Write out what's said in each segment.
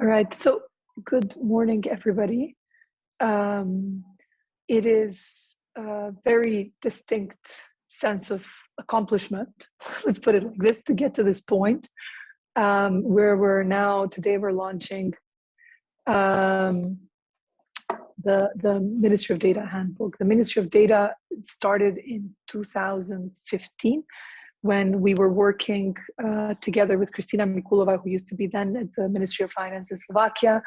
All right. So good morning, everybody. It is a very distinct sense of accomplishment, let's put it like this, to get to this point where we're now, today we're launching the Ministry of Data handbook. The Ministry of Data started in 2015 when we were working together with Kristina Mikulova, who used to be then at the Ministry of Finance in Slovakia.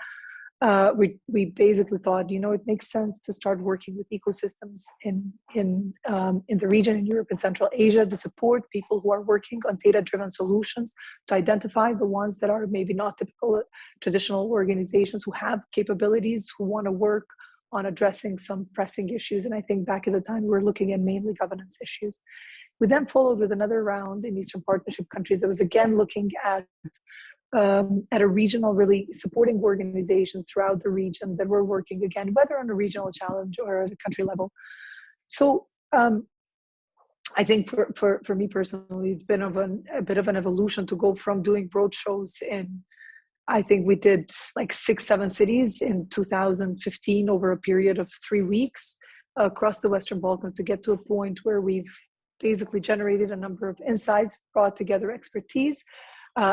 We basically thought, it makes sense to start working with ecosystems in the region, in Europe and Central Asia, to support people who are working on data-driven solutions, to identify the ones that are maybe not typical traditional organizations, who have capabilities, who want to work on addressing some pressing issues. And I think back at the time, we were looking at mainly governance issues. We then followed with another round in Eastern Partnership countries that was again looking at a regional, really supporting organizations throughout the region that were working again, whether on a regional challenge or at a country level. So I think for me personally, it's been a bit of an evolution to go from doing roadshows in, I think we did like 6-7 cities in 2015 over a period of 3 weeks across the Western Balkans, to get to a point where we've basically generated a number of insights, brought together expertise,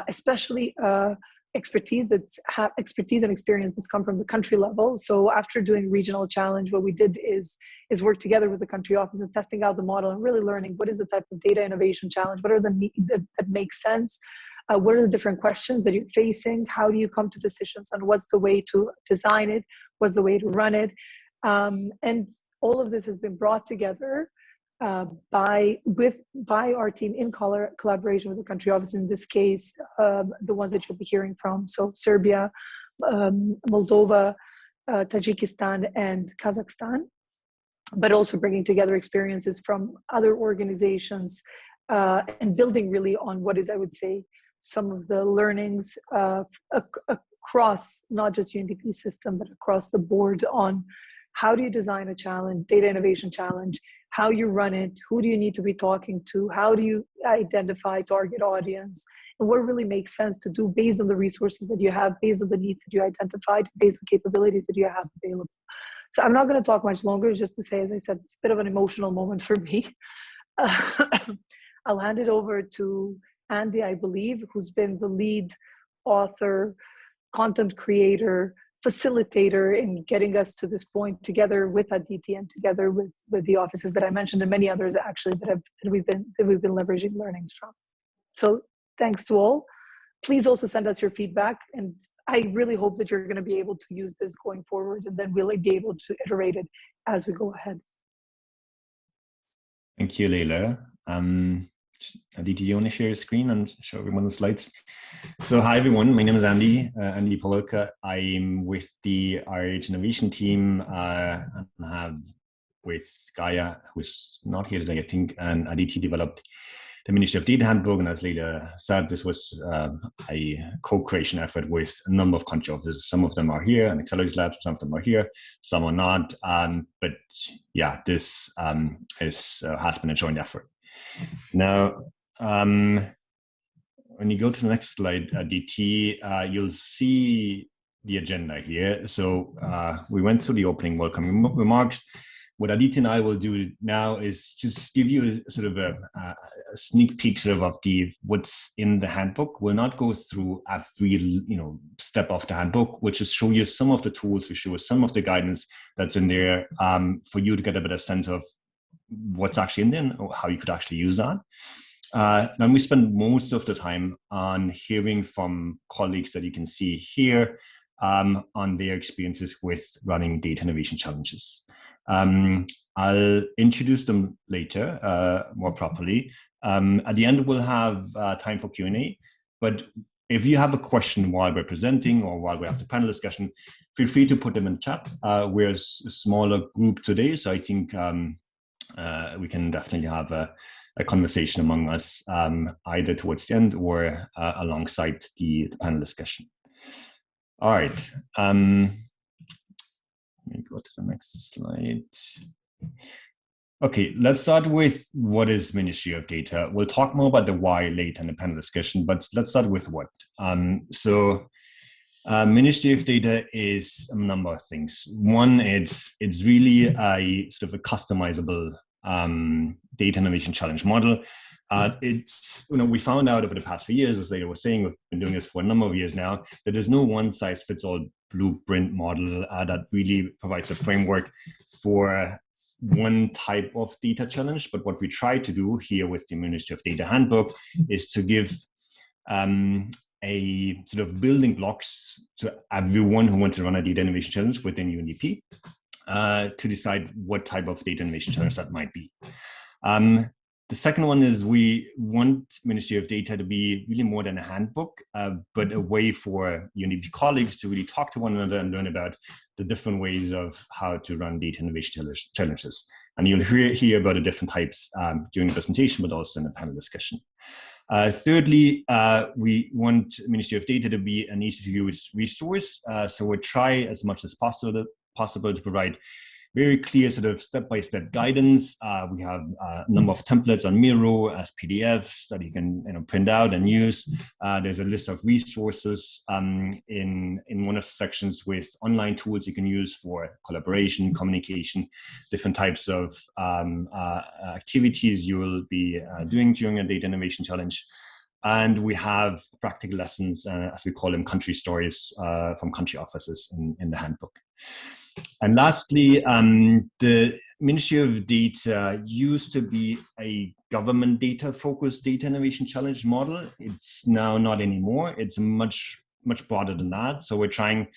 especially expertise and experience that's come from the country level. So after doing regional challenge, what we did is work together with the country office and testing out the model and really learning what is the type of data innovation challenge, what are the needs that make sense, what are the different questions that you're facing, how do you come to decisions, and what's the way to design it, what's the way to run it. And all of this has been brought together by our team in collaboration with the country office, in this case, the ones that you'll be hearing from. So Serbia, Moldova, Tajikistan, and Kazakhstan, but also bringing together experiences from other organizations and building really on what is, I would say, some of the learnings across not just UNDP system, but across the board on how do you design a challenge, data innovation challenge, how you run it, who do you need to be talking to, how do you identify target audience, and what really makes sense to do based on the resources that you have, based on the needs that you identified, based on capabilities that you have available. So I'm not going to talk much longer, just to say, as I said, it's a bit of an emotional moment for me. I'll hand it over to Andy, I believe, who's been the lead author, content creator, facilitator in getting us to this point, together with Aditi and together with the offices that I mentioned, and many others actually that we've been leveraging learnings from. So thanks to all. Please also send us your feedback, and I really hope that you're going to be able to use this going forward, and then we'll be able to iterate it as we go ahead. Thank you, Leila. Aditi, do you want to share your screen and show everyone the slides? So hi everyone, my name is Andy Pawelka. I'm with the RH Innovation team and have with Gaia, who's not here today, I think, and Aditi developed the Ministry of Data handbook. And as Leila said, this was a co-creation effort with a number of country offices. Some of them are here and Accelerate Labs, some of them are here, some are not. But yeah, this has been a joint effort. Now, when you go to the next slide, DT, you'll see the agenda here. So we went through the opening welcome remarks. What Aditi and I will do now is just give you sort of a sneak peek sort of what's in the handbook. We'll not go through every step of the handbook. We'll just show you some of the tools. We show you some of the guidance that's in there for you to get a better sense of what's actually in there and how you could actually use that. Then we spend most of the time on hearing from colleagues that you can see here on their experiences with running data innovation challenges. I'll introduce them later more properly. At the end, we'll have time for Q&A, but if you have a question while we're presenting or while we have the panel discussion, feel free to put them in chat. We're a smaller group today, so I think we can definitely have a conversation among us either towards the end or alongside the panel discussion. All right. Let me go to the next slide. Okay, let's start with what is Ministry of Data. We'll talk more about the why later in the panel discussion, but let's start with what. So Ministry of Data is a number of things. One, it's really a sort of a customizable data innovation challenge model. It's, we found out over the past few years, as Leda was saying, we've been doing this for a number of years now, that there's no one size fits all blueprint model that really provides a framework for one type of data challenge. But what we try to do here with the Ministry of Data handbook is to give a sort of building blocks to everyone who wants to run a data innovation challenge within UNDP to decide what type of data innovation challenge that might be. The second one is we want Ministry of Data to be really more than a handbook, but a way for UNDP colleagues to really talk to one another and learn about the different ways of how to run data innovation challenges. And you'll hear about the different types during the presentation, but also in the panel discussion. Thirdly, we want Ministry of Data to be an easy-to-use resource. So we'll try as much as possible to provide very clear sort of step-by-step guidance. We have a number of templates on Miro as PDFs that you can print out and use. There's a list of resources in one of the sections with online tools you can use for collaboration, communication, different types of activities you will be doing during a data innovation challenge. And we have practical lessons, as we call them, country stories from country offices in the handbook. And lastly, the Ministry of Data used to be a government data-focused data innovation challenge model. It's now not anymore. It's much broader than that. So we're trying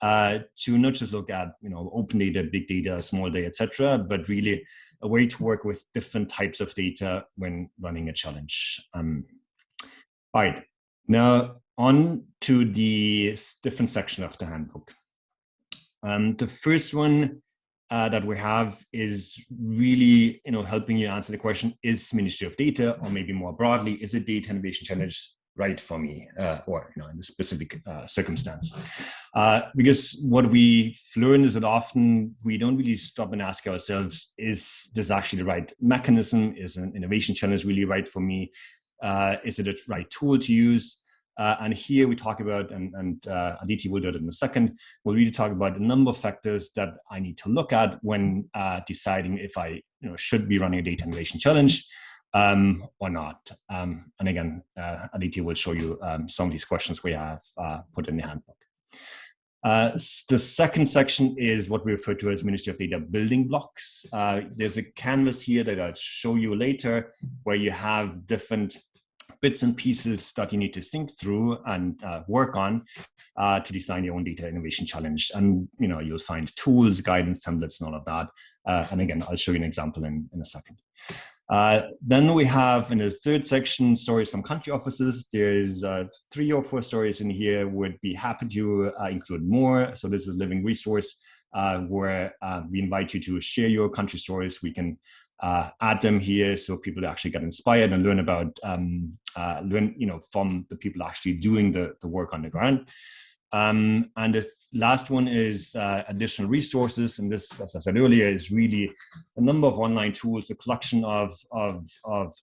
to not just look at open data, big data, small data, etc., but really a way to work with different types of data when running a challenge. All right, now on to the different section of the handbook. The first one that we have is really, helping you answer the question: is Ministry of Data, or maybe more broadly, is a data innovation challenge right for me, or in a specific circumstance? Because what we've learned is that often we don't really stop and ask ourselves: is this actually the right mechanism? Is an innovation challenge really right for me? Is it a right tool to use? And here we talk about, and Aditi will do it in a second, we'll really talk about a number of factors that I need to look at when deciding if I should be running a data innovation challenge or not. And again, Aditi will show you some of these questions we have put in the handbook. The second section is what we refer to as Ministry of Data building blocks. There's a canvas here that I'll show you later where you have different bits and pieces that you need to think through and work on to design your own data innovation challenge. And you'll find tools, guidance, templates, and all of that. And again, I'll show you an example in a second. Then we have in the third section, stories from country offices. There's 3 or 4 stories in here. Would be happy to include more. So this is a living resource where we invite you to share your country stories. We can add them here so people actually get inspired and learn about from the people actually doing the work on the ground. And the last one is additional resources, and this, as I said earlier, is really a number of online tools, a collection of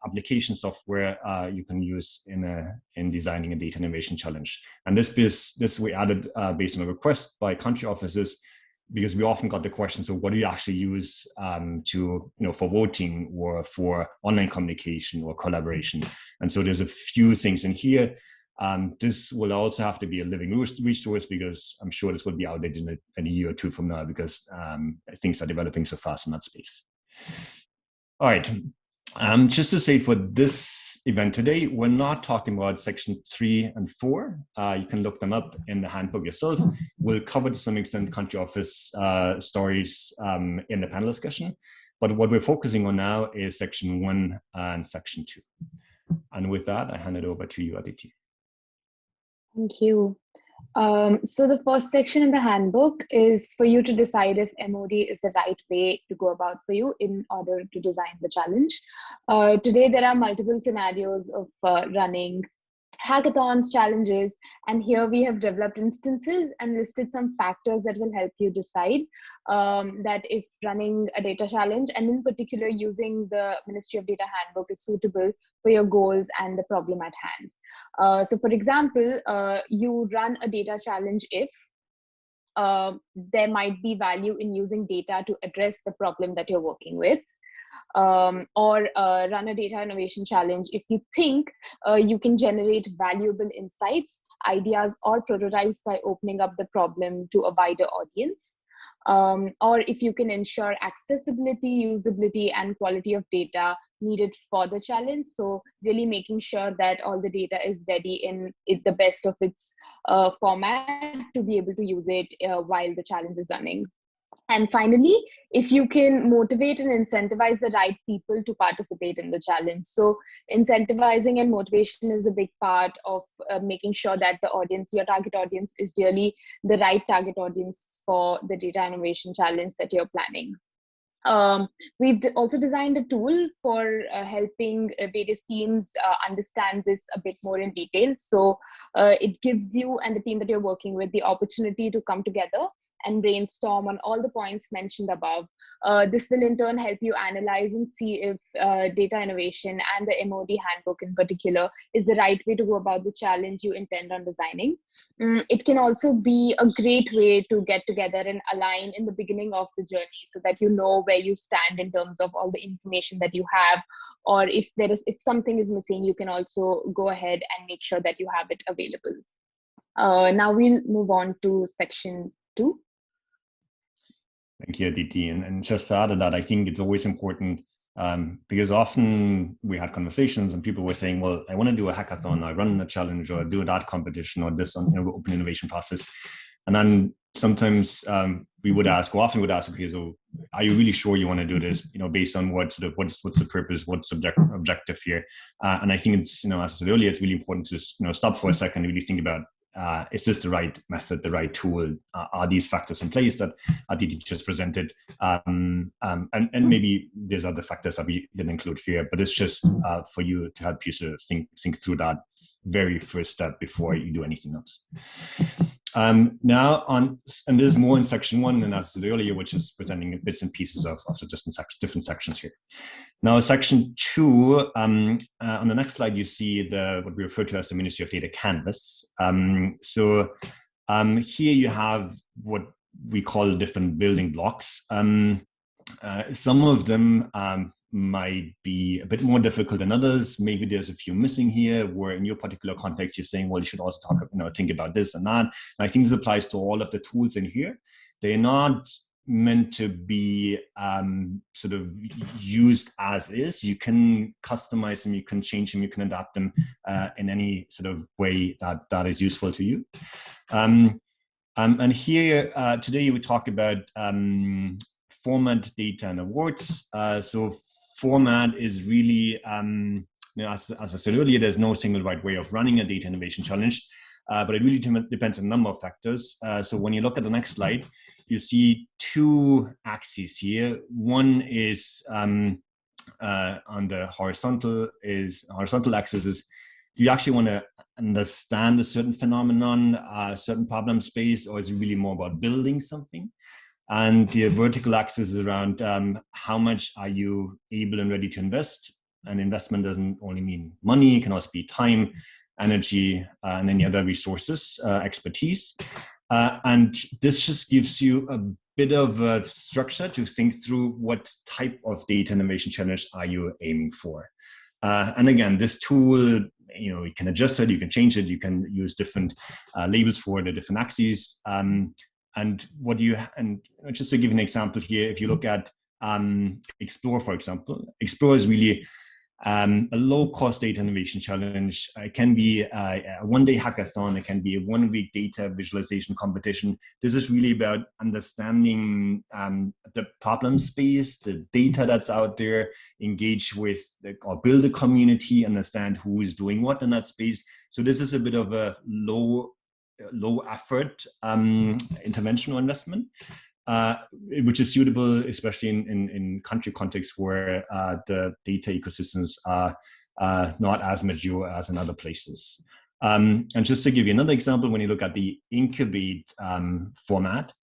application software you can use in designing a data innovation challenge. And this we added based on a request by country offices, because we often got the question, so what do you actually use for voting or for online communication or collaboration? And so there's a few things in here. This will also have to be a living resource, because I'm sure this will be outdated in a year or 2 from now, because things are developing so fast in that space. All right, just to say, for this event today, we're not talking about section 3 and 4. You can look them up in the handbook yourself. We'll cover to some extent country office stories in the panel discussion. But what we're focusing on now is section 1 and section 2. And with that, I hand it over to you, Aditi. Thank you. So the first section in the handbook is for you to decide if MOD is the right way to go about for you in order to design the challenge. Today, there are multiple scenarios of running hackathons, challenges, and here we have developed instances and listed some factors that will help you decide that if running a data challenge, and in particular using the Ministry of Data handbook, is suitable for your goals and the problem at hand. So for example, you run a data challenge if there might be value in using data to address the problem that you're working with. Or run a data innovation challenge if you think you can generate valuable insights, ideas, or prototypes by opening up the problem to a wider audience. Or if you can ensure accessibility, usability, and quality of data needed for the challenge. So really making sure that all the data is ready in the best of its format to be able to use it while the challenge is running. And finally, if you can motivate and incentivize the right people to participate in the challenge. So incentivizing and motivation is a big part of making sure that the audience, your target audience, is really the right target audience for the data innovation challenge that you're planning. We've also designed a tool for helping various teams understand this a bit more in detail. So it gives you and the team that you're working with the opportunity to come together and brainstorm on all the points mentioned above. This will in turn help you analyze and see if data innovation and the MOD handbook in particular is the right way to go about the challenge you intend on designing. It can also be a great way to get together and align in the beginning of the journey so that you know where you stand in terms of all the information that you have, or if something is missing, you can also go ahead and make sure that you have it available. Now we'll move on to section 2. Thank you, Aditi. And just to add to that, I think it's always important because often we had conversations and people were saying, well, I want to do a hackathon, I run a challenge, or do that competition, or this on open innovation process. And then sometimes we would ask, or often would ask, okay, so are you really sure you want to do this? Based on what's the purpose, what's objective here? And I think it's, as I said earlier, it's really important to stop for a second and really think about, is this the right method, the right tool? Are these factors in place that Aditi just presented? And maybe there's other factors that we didn't include here, but it's just for you to help you sort of think through that very first step before you do anything else. Now and there's more in section 1, and as I said earlier, which is presenting bits and pieces of the different sections here. Now, section 2, on the next slide, you see what we refer to as the Ministry of Data canvas. So here you have what we call different building blocks. Some of them might be a bit more difficult than others. Maybe there's a few missing here where in your particular context, you're saying, well, you should also think about this and that. And I think this applies to all of the tools in here. They're not meant to be sort of used as is. You can customize them, you can change them, you can adapt them in any sort of way that is useful to you. And here today we talk about format, data, and awards. So format is really, as I said earlier, there's no single right way of running a data innovation challenge, but it really depends on a number of factors. So when you look at the next slide, you see 2 axes here. One is on the horizontal axis is you actually want to understand a certain phenomenon, a certain problem space, or is it really more about building something? And the vertical axis is around how much are you able and ready to invest? And investment doesn't only mean money, it can also be time, energy, and any other resources, expertise. And this just gives you a bit of a structure to think through what type of data innovation challenge are you aiming for. And again, this tool, you can adjust it, you can change it, you can use different labels for the different axes. And just to give an example here, if you look at Explore, for example, Explore is really a low-cost data innovation challenge. It can be a one-day hackathon. It can be a one-week data visualization competition. This is really about understanding the problem space, the data that's out there, engage with or build a community, understand who is doing what in that space. So this is a bit of a low effort intervention or investment, which is suitable, especially in country contexts where the data ecosystems are not as mature as in other places. And just to give you another example, when you look at the incubate format,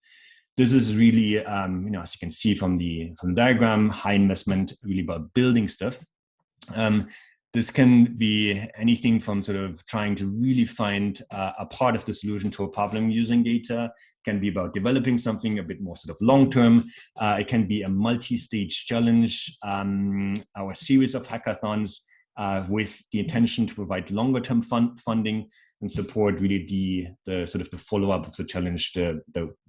this is really, as you can see from the diagram, high investment, really about building stuff. this can be anything from sort of trying to really find a part of the solution to a problem using data. It can be about developing something a bit more sort of long-term. It can be a multi-stage challenge or a series of hackathons with the intention to provide longer-term funding and support really the sort of the follow-up of the challenge, the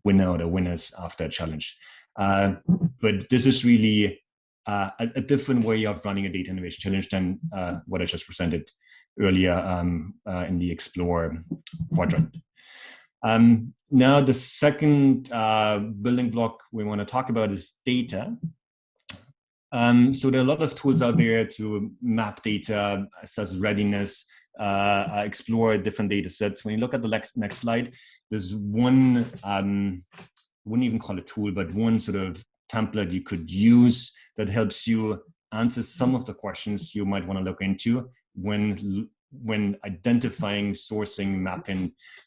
winner or the winners after a challenge. But this is really a different way of running a data innovation challenge than what I just presented earlier in the Explore quadrant. Now, the second building block we want to talk about is data. So there are a lot of tools out there to map data, assess readiness, explore different data sets. When you look at the next slide, there's one, I wouldn't even call it tool, but one sort of template you could use that helps you answer some of the questions you might want to look into when identifying, sourcing,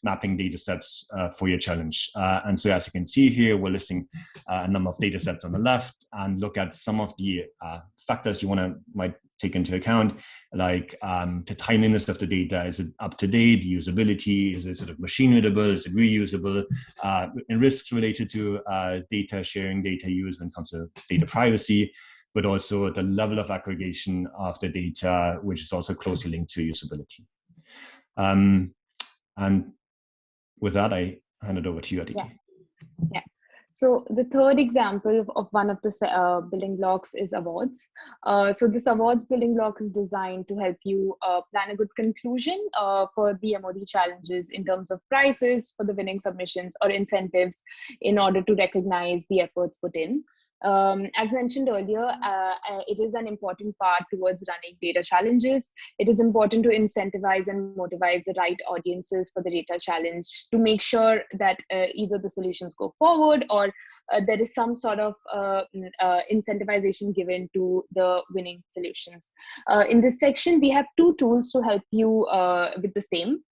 mapping data sets for your challenge. And so as you can see here, we're listing a number of data sets on the left and look at some of the factors you might take into account, like the timeliness of the data. Is it up to date? Usability? Is it sort of machine readable? Is it reusable? And risks related to data sharing, data use when it comes to data privacy, but also the level of aggregation of the data, which is also closely linked to usability. And with that, I hand it over to you, Aditi. Yeah. So the third example of one of the building blocks is awards. So this awards building block is designed to help you plan a good conclusion for the MOD challenges in terms of prizes for the winning submissions or incentives in order to recognize the efforts put in. As mentioned earlier, it is an important part towards running data challenges. It is important to incentivize and motivate the right audiences for the data challenge to make sure that either the solutions go forward or there is some sort of incentivization given to the winning solutions. In this section, we have two tools to help you with the same.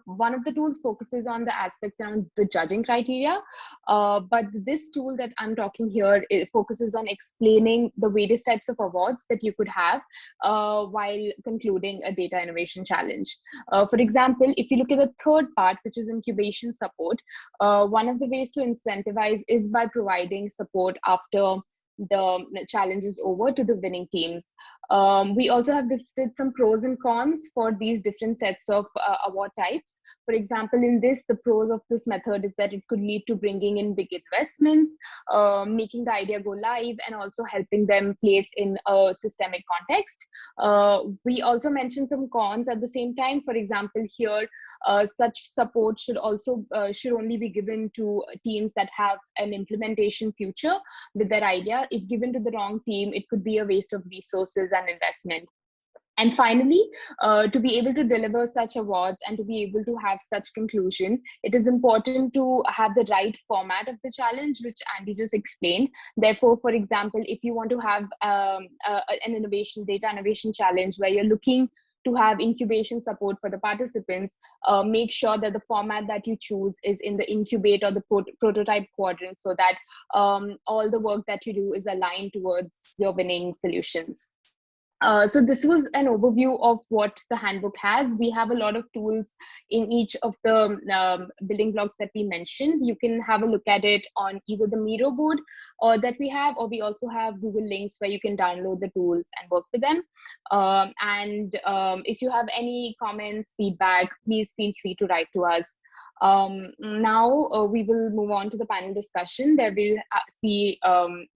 One of the tools focuses on the aspects around the judging criteria, but this tool that I'm talking here, it focuses on explaining the various types of awards that you could have while concluding a data innovation challenge. For example, if you look at the third part, which is incubation support, one of the ways to incentivize is by providing support after the challenge is over to the winning teams. We also have listed some pros and cons for these different sets of award types. For example, in this, the pros of this method is that it could lead to bringing in big investments, making the idea go live, and also helping them place in a systemic context. We also mentioned some cons at the same time. For example, here, such support should only be given to teams that have an implementation future with their idea. If given to the wrong team, it could be a waste of resources and investment. And finally, to be able to deliver such awards and to be able to have such conclusion, it is important to have the right format of the challenge, which Andy just explained. Therefore, for example, if you want to have an data innovation challenge where you're looking to have incubation support for the participants, make sure that the format that you choose is in the incubate or the prototype quadrant, so that all the work that you do is aligned towards your winning solutions. So this was an overview of what the handbook has. We have a lot of tools in each of the building blocks that we mentioned. You can have a look at it on either the Miro board that we have, or we also have Google links where you can download the tools and work with them. If you have any comments, feedback, please feel free to write to us. Now we will move on to the panel discussion, where we'll see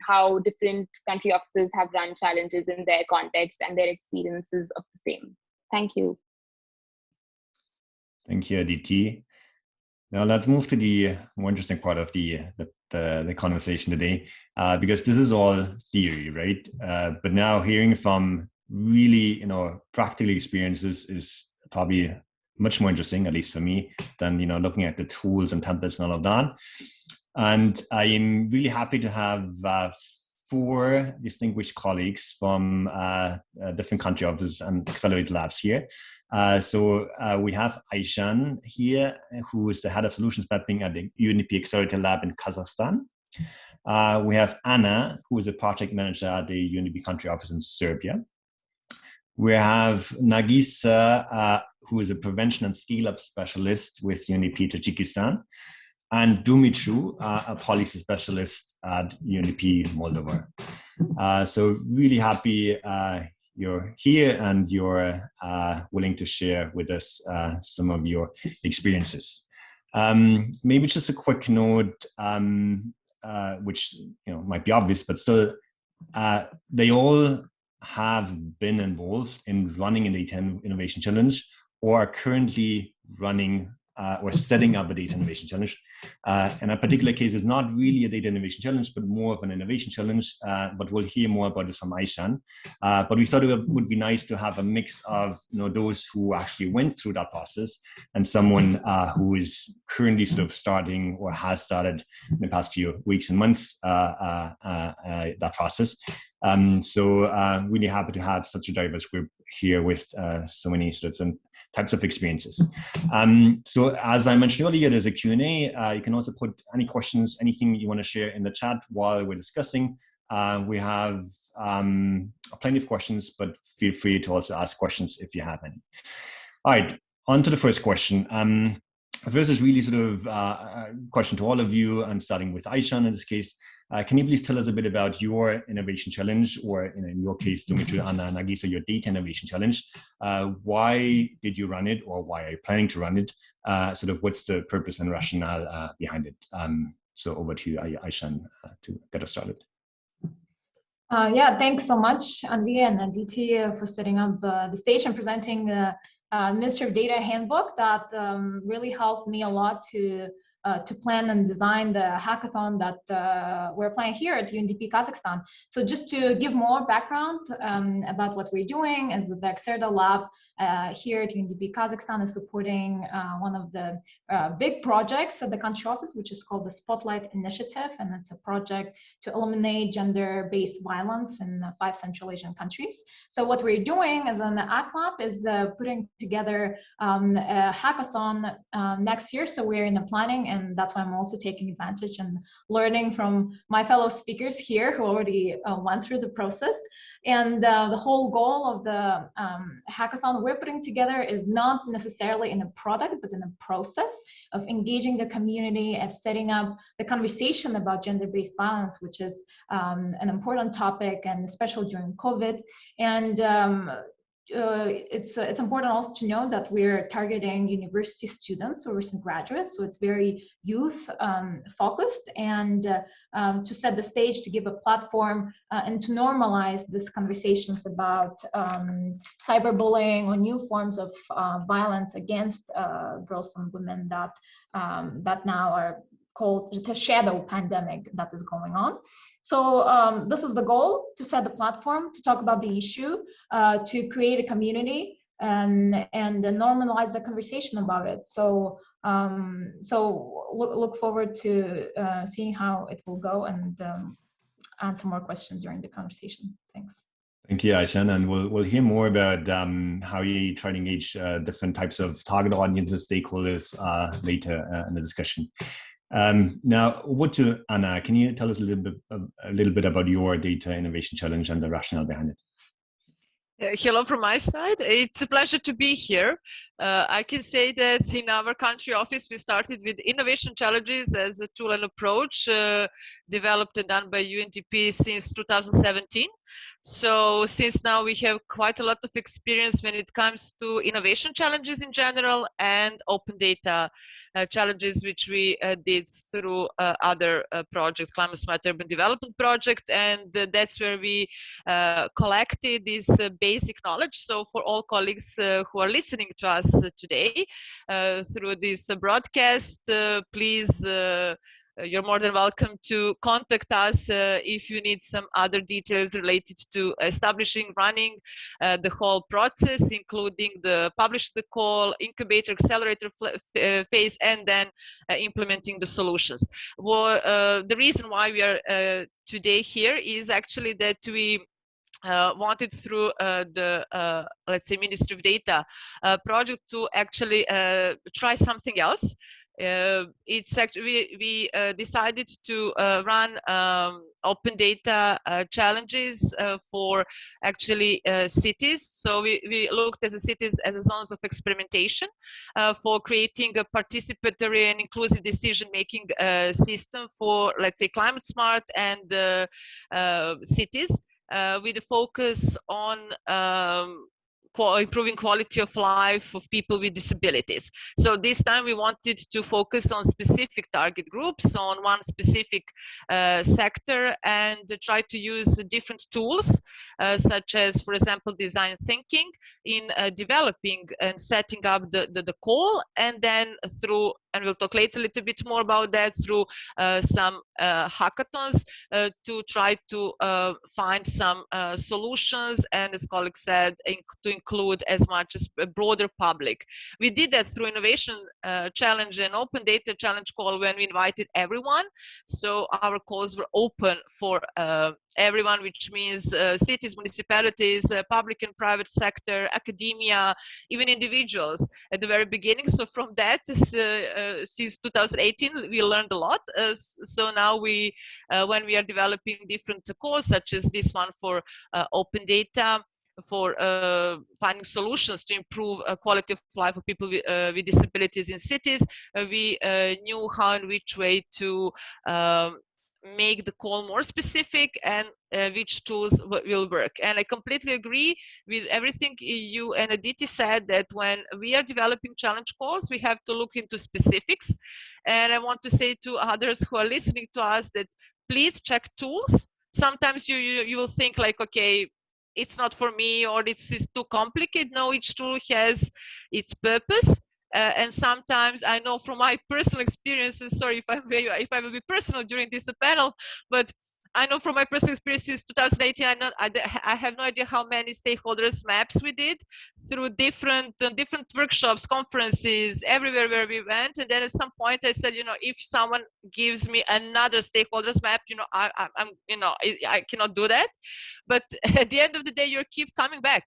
how different country offices have run challenges in their context and their experiences of the same. Thank you. Thank you, Aditi. Now let's move to the more interesting part of the conversation today, because this is all theory, right? But now hearing from really, practical experiences is probably much more interesting, at least for me, than looking at the tools and templates and all of that. And I am really happy to have 4 distinguished colleagues from different country offices and accelerated labs here. So we have Aishan here, who is the head of solutions mapping at the UNDP Accelerator Lab in Kazakhstan. We have Anna, who is a project manager at the UNDP country office in Serbia. We have Nagisa, who is a prevention and scale-up specialist with UNDP Tajikistan, and Dumitru, a policy specialist at UNDP Moldova. So really happy you're here and you're willing to share with us some of your experiences. Maybe just a quick note, which might be obvious, but still, they all have been involved in running a data innovation challenge or are currently running or setting up a data innovation challenge. In a particular case, it's not really a data innovation challenge, but more of an innovation challenge. But we'll hear more about this from Aishan. But we thought it would be nice to have a mix of those who actually went through that process and someone who is currently sort of starting or has started in the past few weeks and months that process. So really happy to have such a diverse group here with so many sort of types of experiences. So as I mentioned earlier, there's a Q&A. You can also put any questions, anything you want to share in the chat while we're discussing. We have plenty of questions, but feel free to also ask questions if you have any. All right, on to the first question. First is really sort of a question to all of you, and starting with Aishan in this case. Can you please tell us a bit about your innovation challenge, or in your case, Dumitru and Nagisa, your data innovation challenge? Why did you run it, or why are you planning to run it? Sort of what's the purpose and rationale behind it? So over to you, Aishan, to get us started. Yeah, thanks so much, Andy and Aditi, for setting up the stage and presenting the Ministry of Data handbook that really helped me a lot to plan and design the hackathon that we're planning here at UNDP Kazakhstan. So just to give more background about what we're doing, is the Xerda Lab here at UNDP Kazakhstan is supporting one of the big projects at the country office, which is called the Spotlight Initiative, and it's a project to eliminate gender-based violence in 5 Central Asian countries. So what we're doing as an ACT Lab is putting together a hackathon next year. So we're in the planning, and that's why I'm also taking advantage and learning from my fellow speakers here who already went through the process. And the whole goal of the hackathon we're putting together is not necessarily in a product, but in a process of engaging the community, of setting up the conversation about gender-based violence, which is an important topic, and especially during COVID. And it's important also to know that we're targeting university students or recent graduates, so it's very youth focused, and to set the stage, to give a platform and to normalize these conversations about cyberbullying or new forms of violence against girls and women that now are called the shadow pandemic that is going on. So this is the goal, to set the platform, to talk about the issue, to create a community, and normalize the conversation about it. So look forward to seeing how it will go, and answer more questions during the conversation. Thanks. Thank you, Aishan, and we'll hear more about how you try to engage different types of target audiences, stakeholders later in the discussion. Now, what to Anna? Can you tell us a little bit about your data innovation challenge and the rationale behind it? Hello from my side. It's a pleasure to be here. I can say that in our country office, we started with innovation challenges as a tool and approach developed and done by UNDP since 2017. So since now we have quite a lot of experience when it comes to innovation challenges in general and open data challenges, which we did through other projects, Climate Smart Urban Development Project, and that's where we collected this basic knowledge. So for all colleagues who are listening to us today through this broadcast, please you're more than welcome to contact us if you need some other details related to establishing, running the whole process, including the publish the call, incubator, accelerator phase, and then implementing the solutions. Well, the reason why we are today here is actually that we wanted through the, let's say, Ministry of Data project to actually try something else. It's actually we decided to run open data challenges for actually cities. So we looked at the cities as a zones of experimentation for creating a participatory and inclusive decision-making system for, let's say, climate smart and cities with a focus on improving quality of life of people with disabilities. So this time we wanted to focus on specific target groups, on one specific sector, and try to use different tools, such as, for example, design thinking in developing and setting up the call, and then through, and we'll talk later a little bit more about that, through some hackathons to try to find some solutions, and as colleagues said, to include as much as a broader public. We did that through innovation challenge and open data challenge call when we invited everyone. So our calls were open for everyone, which means cities, municipalities, public and private sector, academia, even individuals at the very beginning. So from that, since 2018, we learned a lot. So now we, when we are developing different calls, such as this one for open data, for finding solutions to improve quality of life of people with disabilities in cities, we knew how and which way to make the call more specific and which tools will work. And I completely agree with everything you and Aditi said, that when we are developing challenge calls, we have to look into specifics. And I want to say to others who are listening to us that please check tools. Sometimes you will think like, okay, it's not for me, or it's too complicated. No, each tool has its purpose. And sometimes I know from my personal experiences, sorry if I will be personal during this panel, but I know from my personal experience since 2018, I have no idea how many stakeholders maps we did through different workshops, conferences, everywhere where we went. And then at some point I said, you know, if someone gives me another stakeholders map, you know, I cannot do that. But at the end of the day, you keep coming back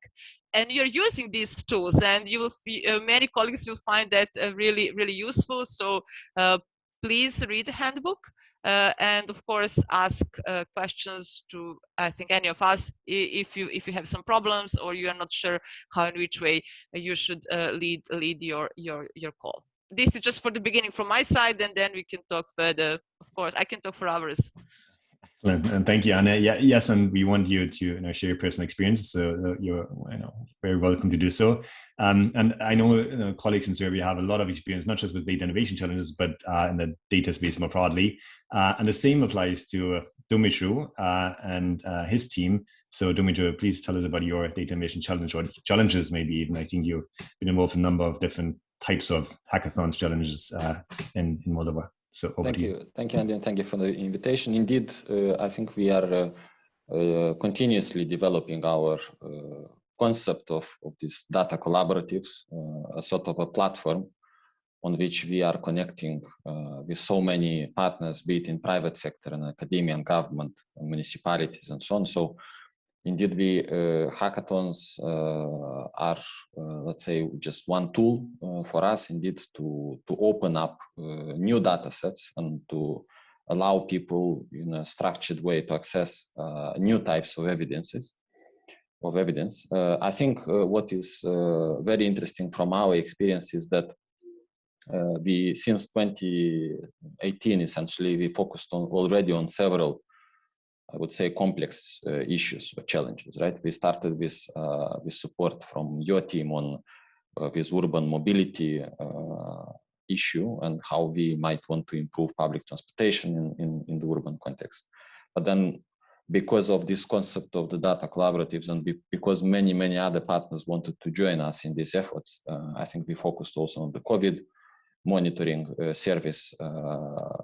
and you're using these tools, and you will many colleagues will find that really, really useful. So please read the handbook. And of course, ask questions to, I think, any of us if you have some problems or you are not sure how and which way you should lead your call. This is just for the beginning from my side, and then we can talk further. Of course, I can talk for hours. Excellent, and thank you, Anna. Yeah, yes, and we want you to share your personal experience. So you're very welcome to do so. And I know colleagues in Serbia have a lot of experience, not just with data innovation challenges, but in the data space more broadly. And the same applies to Dumitru and his team. So Dumitru, please tell us about your data innovation challenge, or challenges maybe even. I think you've been involved in a number of different types of hackathons challenges in Moldova. So thank you, Andy, and thank you for the invitation. Indeed, I think we are continuously developing our concept of these data collaboratives, a sort of a platform on which we are connecting with so many partners, be it in private sector and academia and government and municipalities and so on. So indeed, hackathons are, let's say, just one tool for us, indeed, to open up new data sets and to allow people in a structured way to access new types of evidence. I think what is very interesting from our experience is that since 2018, essentially, we focused already on several, I would say, complex issues or challenges, right? We started with support from your team on this urban mobility issue and how we might want to improve public transportation in the urban context. But then, because of this concept of the data collaboratives and because many other partners wanted to join us in these efforts, I think we focused also on the COVID monitoring service,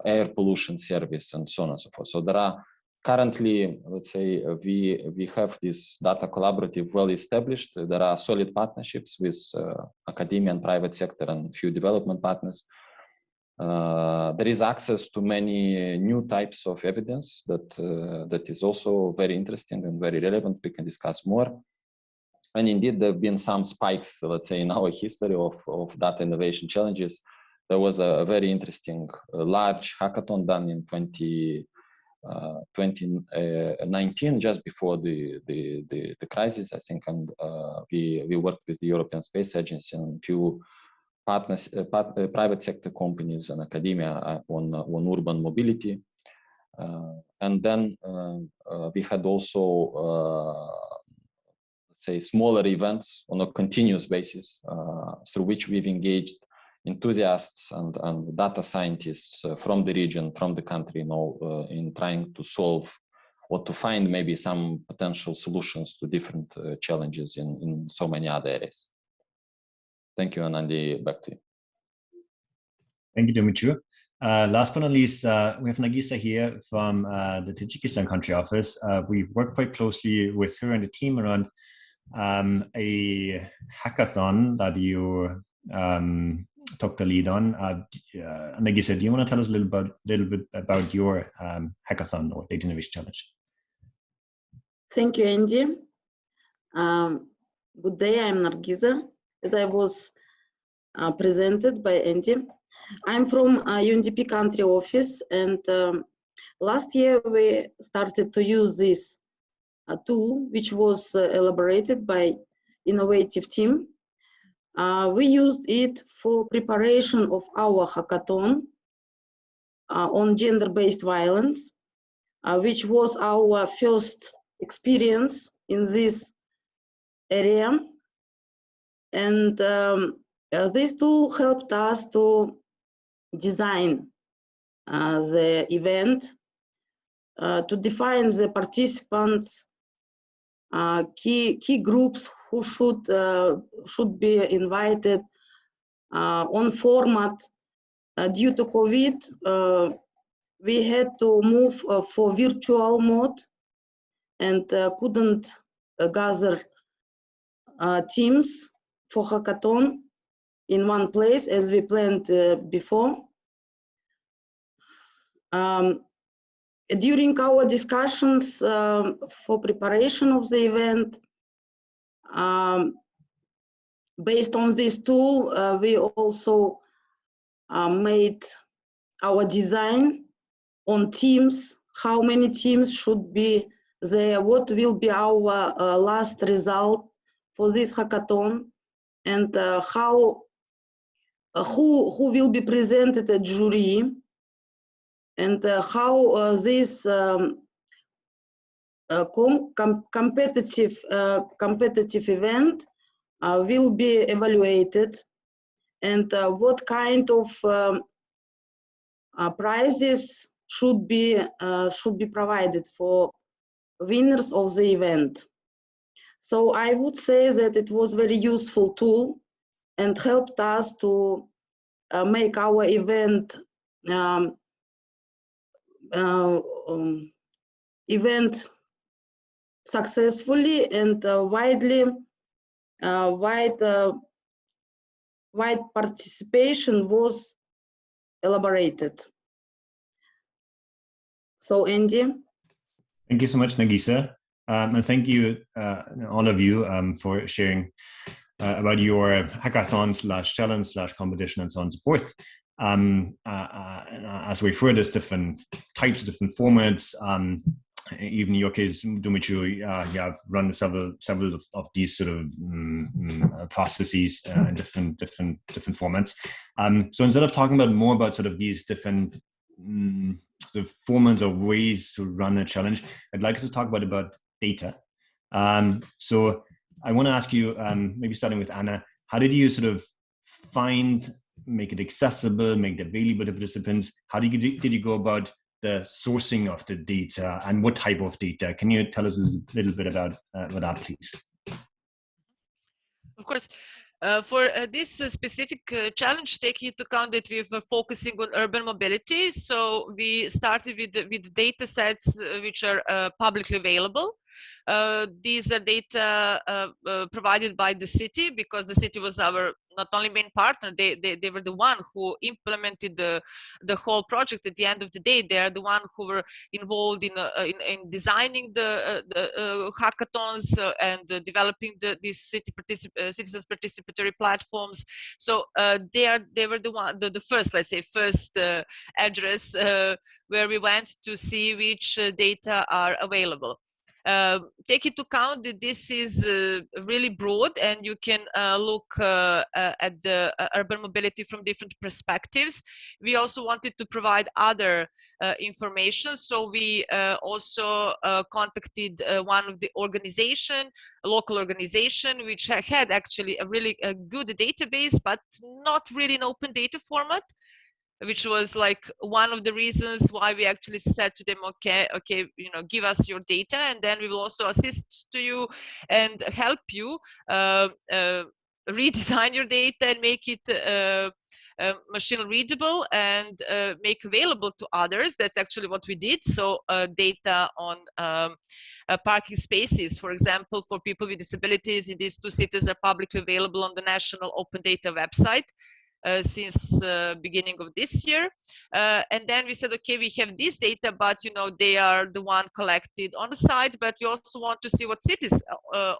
air pollution service, and so on and so forth. So there are currently, let's say, we have this data collaborative well established. There are solid partnerships with academia and private sector and few development partners. There is access to many new types of evidence that is also very interesting and very relevant. We can discuss more. And indeed, there have been some spikes, let's say, in our history of data innovation challenges there was a very interesting large hackathon done in 2019, just before the crisis, I think, and we worked with the European Space Agency and a few partners, private sector companies and academia on urban mobility. And then we had also, say, smaller events on a continuous basis through which we've engaged enthusiasts and data scientists from the region, from the country, in trying to solve or to find maybe some potential solutions to different challenges in so many other areas. Thank you, and Andy, back to you. Thank you, Dumitru. Last but not least, we have Nagisa here from the Tajikistan country office. We work quite closely with her and the team around a hackathon that you took the lead on. Nagisa, do you want to tell us a little bit about your hackathon or Data Innovation Challenge? Thank you, Andy. Good day, I'm Nargiza. As I was presented by Andy, I'm from UNDP country office, and last year we started to use this tool, which was elaborated by innovative team. We used it for preparation of our hackathon on gender-based violence, which was our first experience in this area. And this tool helped us to design the event, to define the participants, key groups who should be invited, on format. Due to COVID, we had to move for virtual mode and couldn't gather teams for hackathon in one place as we planned before. During our discussions for preparation of the event, based on this tool, we also made our design on teams, how many teams should be there, what will be our last result for this hackathon, and who will be presented at jury, and how this competitive event will be evaluated, and what kind of prizes should be provided for winners of the event. So I would say that it was a very useful tool and helped us to make our event successfully and wide participation was elaborated. So Andy. Thank you so much, Nagisa. And thank you, all of you, for sharing about your hackathon / challenge / competition and so on and so forth. As we refer to different types of different formats, even in your case, Dumitru, you have run several of these sort of processes in different formats. So instead of talking more about sort of these different sort of formats or ways to run a challenge, I'd like us to talk about data. So I want to ask you, maybe starting with Anna, how did you sort of make it accessible, make it available to participants? How did you go about the sourcing of the data, and what type of data? Can you tell us a little bit about that, please? Of course. For this specific challenge, taking into account that we were focusing on urban mobility, so we started with data sets which are publicly available. These are data provided by the city, because the city was our not only main partner, they were the one who implemented the whole project. At the end of the day, they are the one who were involved in designing the hackathons and developing these citizens participatory platforms. So they were the first, let's say, first address where we went to see which data are available. Take into account that this is really broad, and you can look at the urban mobility from different perspectives. We also wanted to provide other information, so we also contacted one of the organization, a local organization, which had actually a really good database, but not really an open data format, which was like one of the reasons why we actually said to them, okay, you know, give us your data, and then we will also assist to you and help you redesign your data and make it machine readable and make available to others. That's actually what we did. So data on parking spaces, for example, for people with disabilities in these two cities are publicly available on the National Open Data website. Since beginning of this year, and then we said, okay, we have this data, but you know, they are the one collected on the site, but we also want to see what cities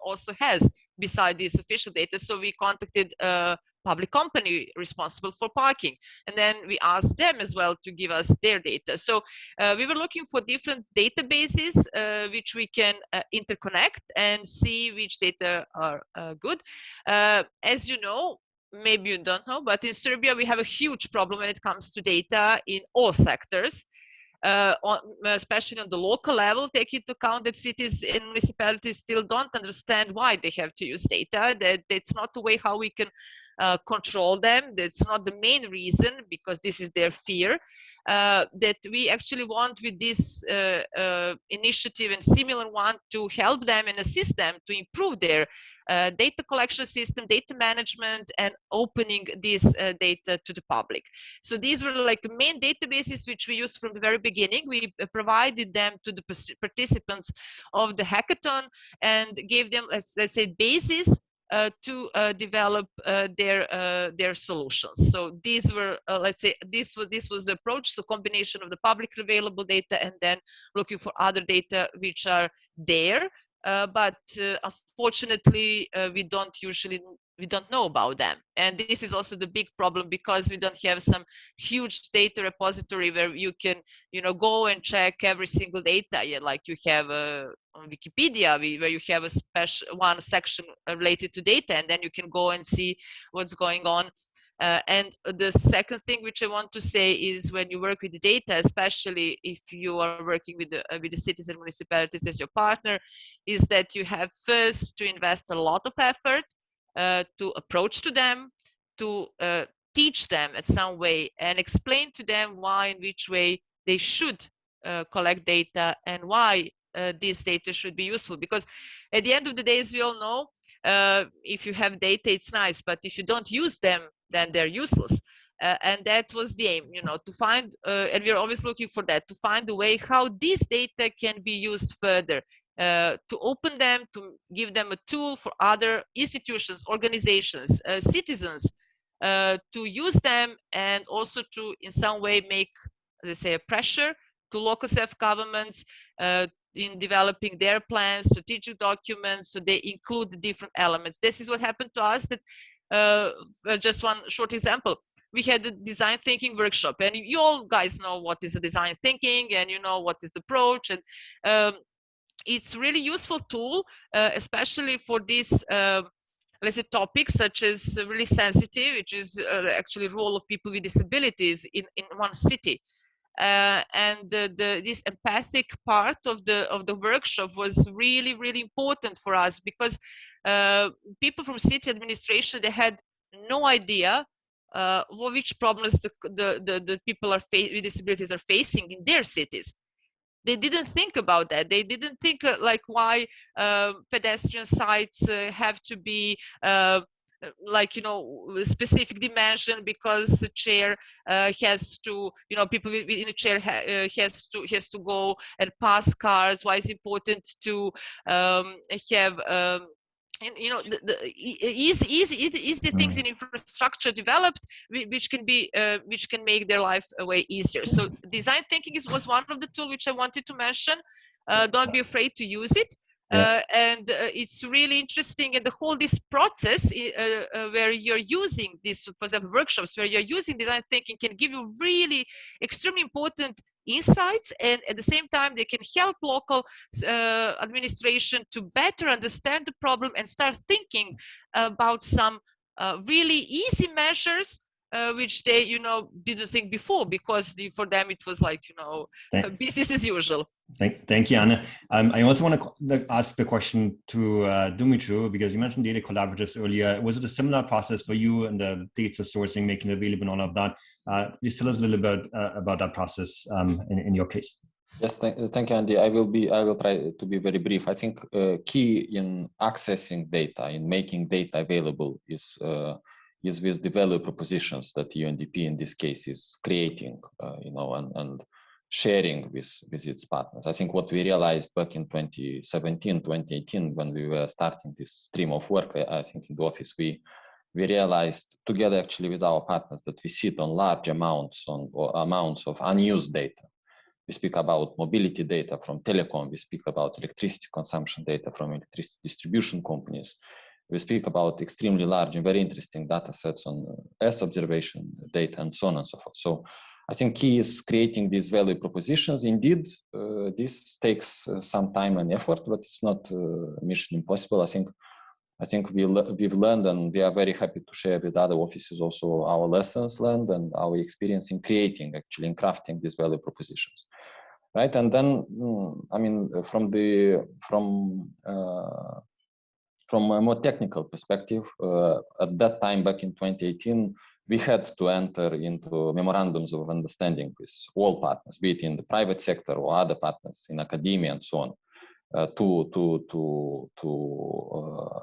also has beside this official data. So we contacted a public company responsible for parking, and then we asked them as well to give us their data. So we were looking for different databases which we can interconnect and see which data are good. As you know, maybe you don't know, but in Serbia, we have a huge problem when it comes to data in all sectors, especially on the local level. Take into account that cities and municipalities still don't understand why they have to use data, that it's not the way how we can control them. That's not the main reason, because this is their fear. That we actually want with this initiative and similar one to help them and assist them to improve their data collection system, data management, and opening this data to the public. So these were like the main databases which we used from the very beginning. We provided them to the participants of the hackathon and gave them, let's say, basis to develop their solutions. So these were, let's say, this was the approach. So combination of the publicly available data and then looking for other data which are there, but unfortunately we don't know about them. And this is also the big problem, because we don't have some huge data repository where you can, you know, go and check every single data, like you have on Wikipedia, where you have a special one section related to data, and then you can go and see what's going on. And the second thing which I want to say is, when you work with the data, especially if you are working with the cities and municipalities as your partner, is that you have first to invest a lot of effort to approach to them, to teach them at some way and explain to them why, in which way they should collect data and why this data should be useful. Because at the end of the day, as we all know, if you have data, it's nice, but if you don't use them, then they're useless. And that was the aim, you know, to find, and we're always looking for that, to find a way how this data can be used further, to open them, to give them a tool for other institutions, organizations, citizens, to use them, and also to in some way make, let's say, a pressure to local self-governments in developing their plans, strategic documents, so they include the different elements. This is what happened to us. That just one short example, we had a design thinking workshop, and you all guys know what is a design thinking, and you know what is the approach, and it's really useful tool, especially for these let's say topics such as really sensitive, which is actually role of people with disabilities in one city. And this empathic part of the workshop was really important for us, because people from city administration, they had no idea which problems the people with disabilities are facing in their cities. They didn't think about that. They didn't think like why pedestrian sites have to be like, you know, specific dimension, because the chair has to, you know, people in the chair has to go and pass cars. Why is it important to have and, you know, is the things in infrastructure developed which can be which can make their life way easier. So design thinking was one of the tools which I wanted to mention. Don't be afraid to use it. And it's really interesting, and the whole this process where you're using this, for example, workshops where you're using design thinking can give you really extremely important insights, and at the same time they can help local administration to better understand the problem and start thinking about some really easy measures which they, you know, didn't think before, because for them it was like, you know, business as usual. Thank you, Anna. I also want to ask the question to Dumitru, because you mentioned data collaboratives earlier. Was it a similar process for you and the data sourcing, making it available and all of that? Just tell us a little bit about that process in your case. Yes, thank you, Andy. I will try to be very brief. I think key in accessing data, in making data available, is with the value propositions that UNDP in this case is creating, you know, and sharing with its partners. I think what we realized back in 2017, 2018, when we were starting this stream of work, I think in the office, we realized together actually with our partners that we sit on large amounts of unused data. We speak about mobility data from telecom. We speak about electricity consumption data from electricity distribution companies. We speak about extremely large and very interesting data sets on Earth observation data and so on and so forth. So I think key is creating these value propositions. Indeed, this takes some time and effort, but it's not mission impossible. I think we've learned, and we are very happy to share with other offices also our lessons learned and our experience in creating, actually in crafting these value propositions, right? And then, I mean, from a more technical perspective, at that time back in 2018, we had to enter into memorandums of understanding with all partners, be it in the private sector or other partners in academia and so on. To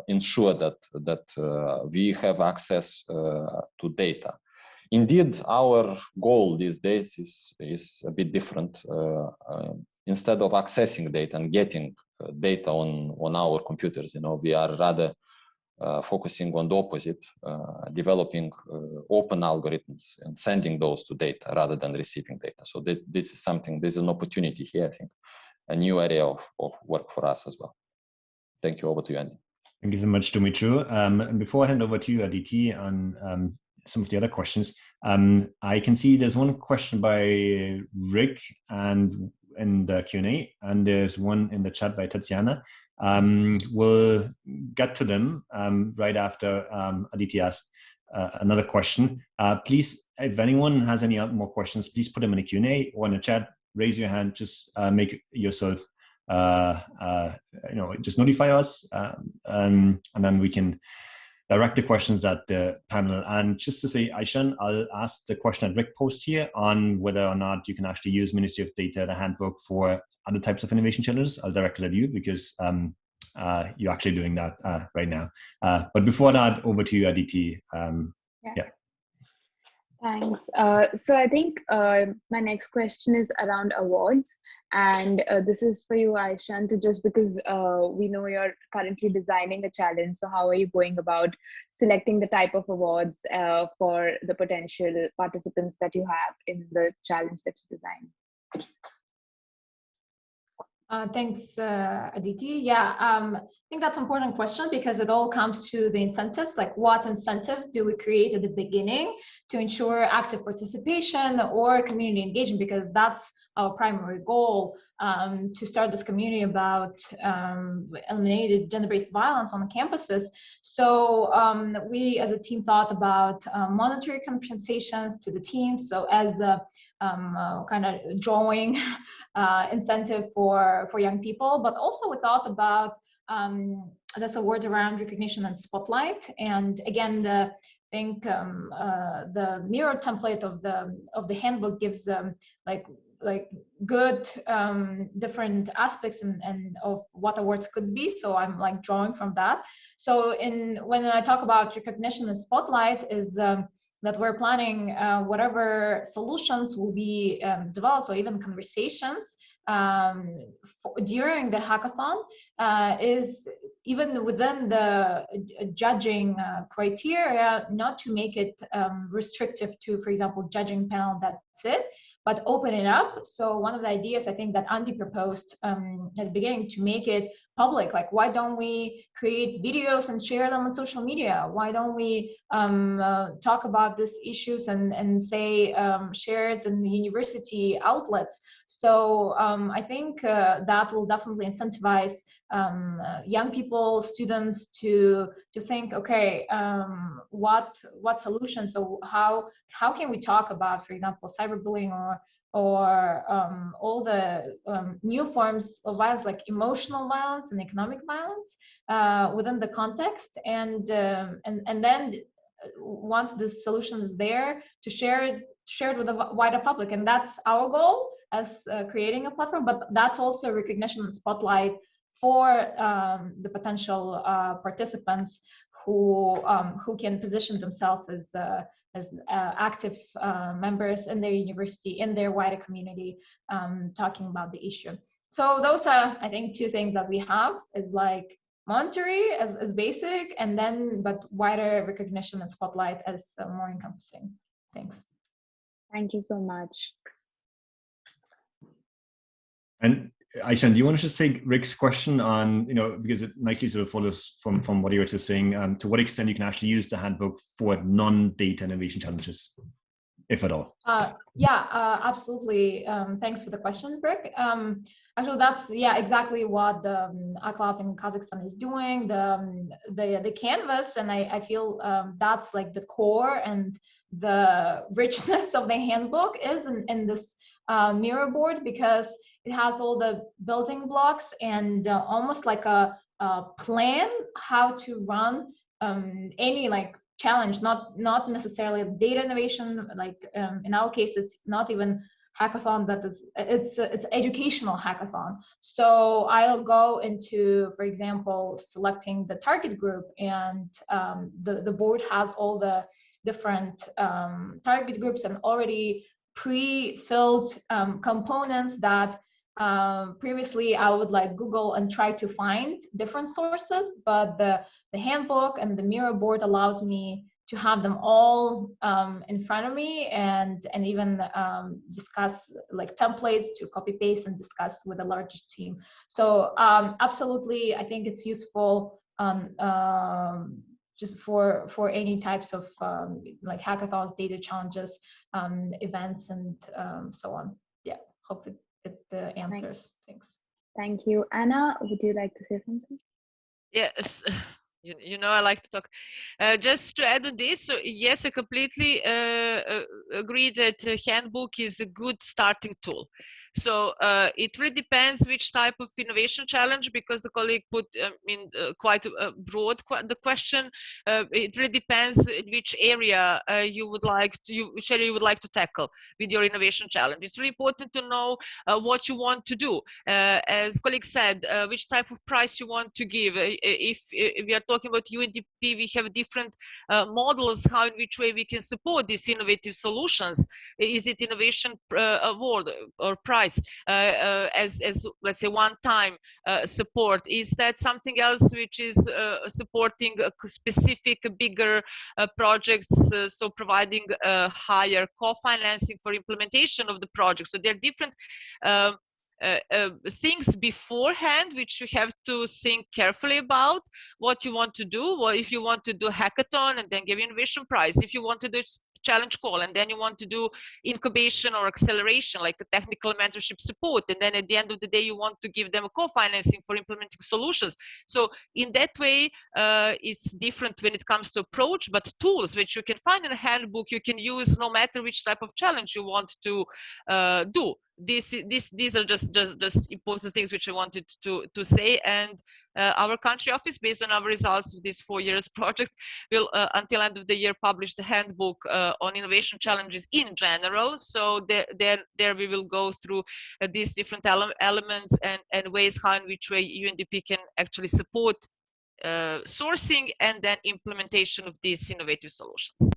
ensure that we have access to data. Indeed, our goal these days is a bit different. Instead of accessing data and getting data on our computers, you know, we are rather focusing on the opposite, developing open algorithms and sending those to data rather than receiving data. So this is something. There's an opportunity here, I think. A new area of work for us as well. Thank you. Over to you, Andy. Thank you so much, Dumitru. And before I hand over to you, Aditi, on some of the other questions, I can see there's one question by Rick and in the Q&A, and there's one in the chat by Tatiana. We'll get to them right after Aditi asks another question. Please, if anyone has any more questions, please put them in the Q&A or in the chat. Raise your hand, just make yourself, you know, just notify us, and then we can direct the questions at the panel. And just to say, Aishan, I'll ask the question that Rick posed here on whether or not you can actually use Ministry of Data, the handbook, for other types of innovation challenges. I'll direct it at you because you're actually doing that right now. But before that, over to you, Aditi. Yeah. Thanks. So I think my next question is around awards, and this is for you, Aishan, just because we know you're currently designing a challenge. So how are you going about selecting the type of awards for the potential participants that you have in the challenge that you design? Thanks, Aditi. Yeah, I think that's an important question because it all comes to the incentives, like what incentives do we create at the beginning to ensure active participation or community engagement, because that's our primary goal, to start this community about eliminating gender-based violence on the campuses. So we as a team thought about monetary compensations to the team. So as a kind of drawing incentive for young people, but also we thought about this award around recognition and spotlight. And again, I think the mirror template of the handbook gives like like good different aspects and of what awards could be. So I'm like drawing from that. So when I talk about recognition and spotlight is that we're planning whatever solutions will be developed, or even conversations during the hackathon is even within the judging criteria, not to make it restrictive to, for example, judging panel, that's it, but open it up. So one of the ideas I think that Andy proposed at the beginning, to make it public, like why don't we create videos and share them on social media? Why don't we talk about these issues and say share it in the university outlets? So I think that will definitely incentivize young people, students to think, okay, what solutions, or how can we talk about, for example, cyberbullying or all the new forms of violence, like emotional violence and economic violence within the context, and then once the solution is there, to share it with the wider public. And that's our goal as creating a platform, but that's also recognition and spotlight for the potential participants who can position themselves as active members in their university, in their wider community, talking about the issue. So those are, I think, two things that we have, is like monetary as basic, and then but wider recognition and spotlight as more encompassing. Thanks. Thank you so much. And Aishan, do you want to just take Rick's question on, because it nicely sort of follows from what you were just saying, to what extent you can actually use the handbook for non-data innovation challenges, if at all? Yeah, absolutely. Thanks for the question, Rick. Actually, that's exactly what the ACLAP in Kazakhstan is doing. The canvas, and I feel that's like the core and the richness of the handbook is in this mirror board, because it has all the building blocks and almost like a plan how to run any like challenge, not necessarily data innovation, like in our case it's not even hackathon, that is it's educational hackathon. So I'll go into, for example, selecting the target group, and the board has all the different target groups and already pre-filled components that previously I would like Google and try to find different sources, but the handbook and the mirror board allows me to have them all in front of me, and even discuss like templates to copy paste and discuss with a larger team. So absolutely, I think it's useful just for any types of like hackathons, data challenges, events, and so on. Yeah, hope it answers. Thanks. Thank you. Anna, would you like to say something? Yes. You know, I like to talk. Just to add on this, so yes, I completely agree that handbook is a good starting tool. So it really depends which type of innovation challenge, because the colleague put quite broad the question. It really depends in which area which area you would like to tackle with your innovation challenge. It's really important to know what you want to do. As colleague said, which type of price you want to give. If we are talking about UNDP, we have different models how in which way we can support these innovative solutions. Is it innovation award or price as let's say one-time support? Is that something else which is supporting specific bigger projects, so providing higher co-financing for implementation of the project? So there are different things beforehand which you have to think carefully about what you want to do. Well, if you want to do hackathon and then give innovation prize, if you want to do challenge call and then you want to do incubation or acceleration like a technical mentorship support, and then at the end of the day you want to give them a co-financing for implementing solutions. So in that way it's different when it comes to approach, but tools which you can find in a handbook you can use no matter which type of challenge you want to do. these are just important things which I wanted to say. And our country office, based on our results of this 4 years project, will until end of the year publish the handbook on innovation challenges in general. So there we will go through these different elements and ways how in which way UNDP can actually support sourcing and then implementation of these innovative solutions.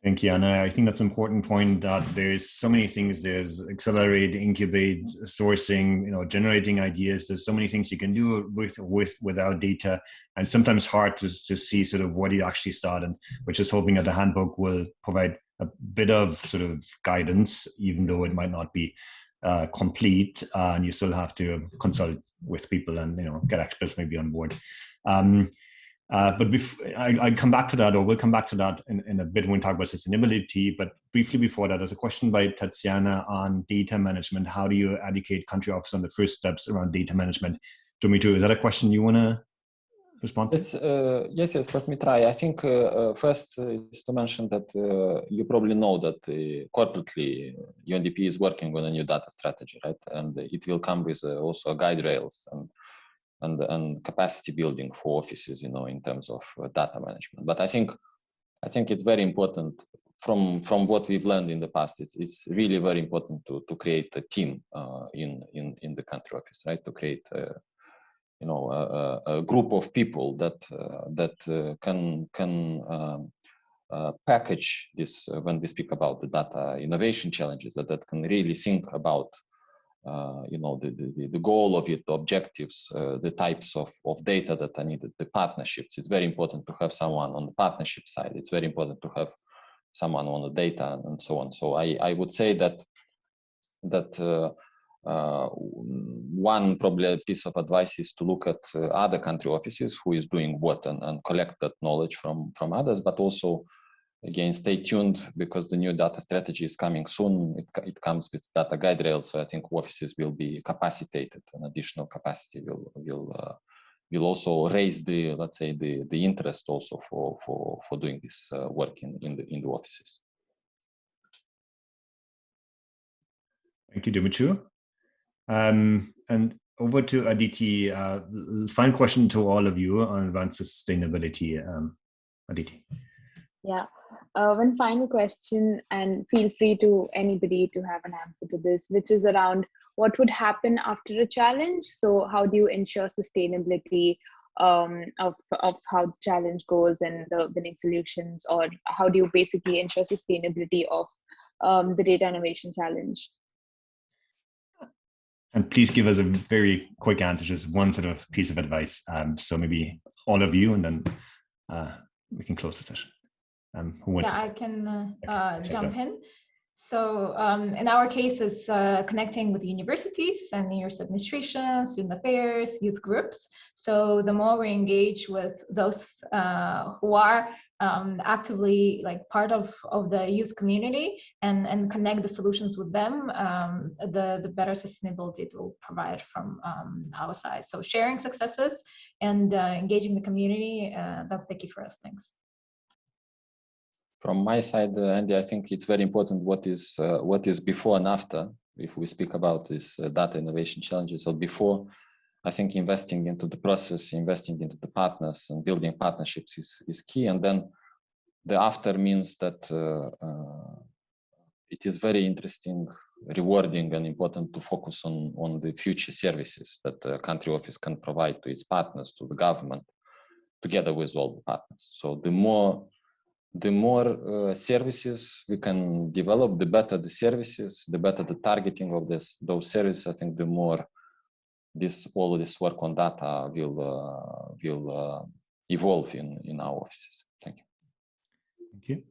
Thank you, Anna. I think that's an important point, that there's so many things. There's accelerate, incubate, sourcing, generating ideas. There's so many things you can do without data, and sometimes hard to see sort of what you actually start. And we're just hoping that the handbook will provide a bit of sort of guidance, even though it might not be complete, and you still have to consult with people and get experts maybe on board. But I come back to that, or we'll come back to that in a bit when we talk about sustainability. But briefly before that, there's a question by Tatiana on data management. How do you educate country office on the first steps around data management? Dumitru, is that a question you want to respond to? Yes, let me try. I think first is to mention that you probably know that corporately UNDP is working on a new data strategy, right? And it will come with also guide rails and capacity building for offices, in terms of data management. But I think it's very important from what we've learned in the past. It's really very important to create a team in the country office, right? To create a group of people that can package this when we speak about the data innovation challenges, that can really think about the goal of it, the objectives, the types of data that are needed, the partnerships. It's very important to have someone on the partnership side. It's very important to have someone on the data and so on. So I would say that one probably piece of advice is to look at other country offices who is doing what and collect that knowledge from others, but also, again, stay tuned, because the new data strategy is coming soon. It comes with data guide rails, so I think offices will be capacitated, and additional capacity will also raise the, let's say, the interest also for doing this work in the offices. Thank you, Dumitru. And over to Aditi. Final question to all of you on advanced sustainability. Aditi. Yeah. One final question, and feel free to anybody to have an answer to this, which is around what would happen after a challenge. So how do you ensure sustainability of how the challenge goes and the winning solutions, or how do you basically ensure sustainability of the data innovation challenge? And please give us a very quick answer, just one sort of piece of advice. So maybe all of you, and then we can close the session. I can jump in. So in our case, it's connecting with universities and university administration, student affairs, youth groups. So the more we engage with those who are actively like part of the youth community and connect the solutions with them, the better sustainability it will provide from our side. So sharing successes and engaging the community, that's the key for us. Thanks. From my side, Andy, I think it's very important what is before and after. If we speak about this data innovation challenges, so before, I think investing into the process, investing into the partners, and building partnerships is key. And then the after means that it is very interesting, rewarding, and important to focus on the future services that the country office can provide to its partners, to the government, together with all the partners. So the more services we can develop, the better the services, the better the targeting of those services. I think the more all of this work on data will evolve in our offices. Thank you. Thank you.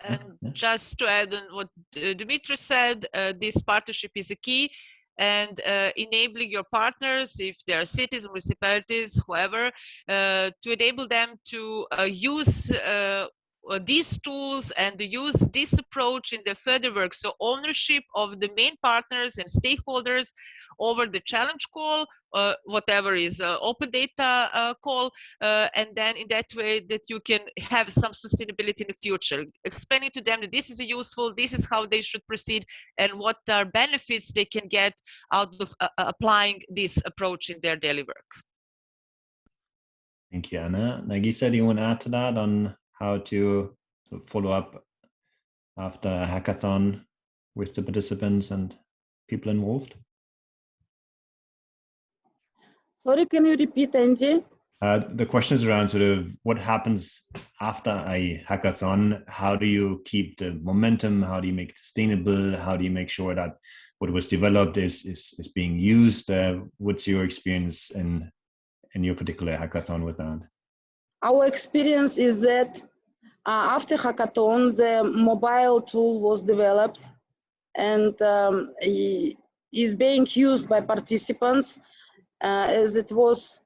And just to add on what Dumitru said, this partnership is a key, and enabling your partners, if they are cities, municipalities, whoever, to enable them to use these tools and use this approach in the further work. So ownership of the main partners and stakeholders over the challenge call, whatever is open data call, and then in that way that you can have some sustainability in the future, explaining to them that this is useful, this is how they should proceed, and what are benefits they can get out of applying this approach in their daily work. Thank you, Anna. Nagisa, do you want to add to that on how to follow up after a hackathon with the participants and people involved? Sorry, can you repeat, Andy? The question is around sort of what happens after a hackathon. How do you keep the momentum? How do you make it sustainable? How do you make sure that what was developed is being used? What's your experience in your particular hackathon with that? Our experience is that after hackathon, the mobile tool was developed and is being used by participants as it was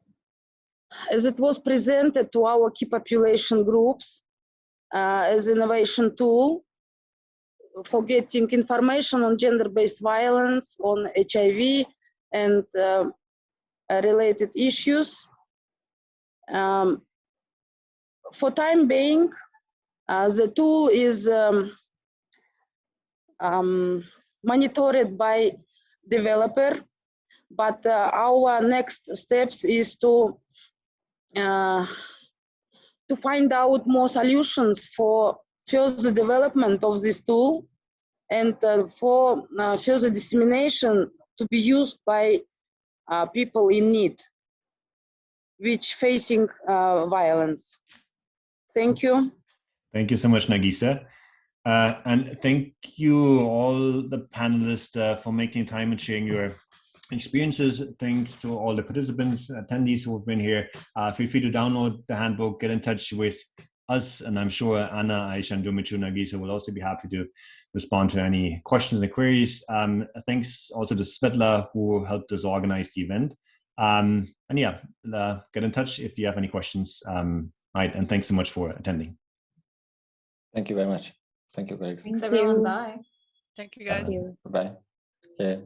presented to our key population groups as innovation tool for getting information on gender-based violence, on HIV and related issues. For time being, the tool is monitored by developer, but our next steps is to find out more solutions for further development of this tool and for further dissemination to be used by people in need, which facing violence. Thank you. Thank you so much, Nagisa. And thank you all the panelists for making time and sharing your experiences. Thanks to all the participants, attendees who have been here. Feel free to download the handbook, get in touch with us, and I'm sure Anna, Aisha, and Dumitru, Nagisa will also be happy to respond to any questions and queries. Thanks also to Svetla, who helped us organize the event. And yeah, get in touch if you have any questions. Right, and thanks so much for attending. Thank you very much. Thank you, Greg. Thanks, everyone. Bye. Thank you, guys. Bye. Okay.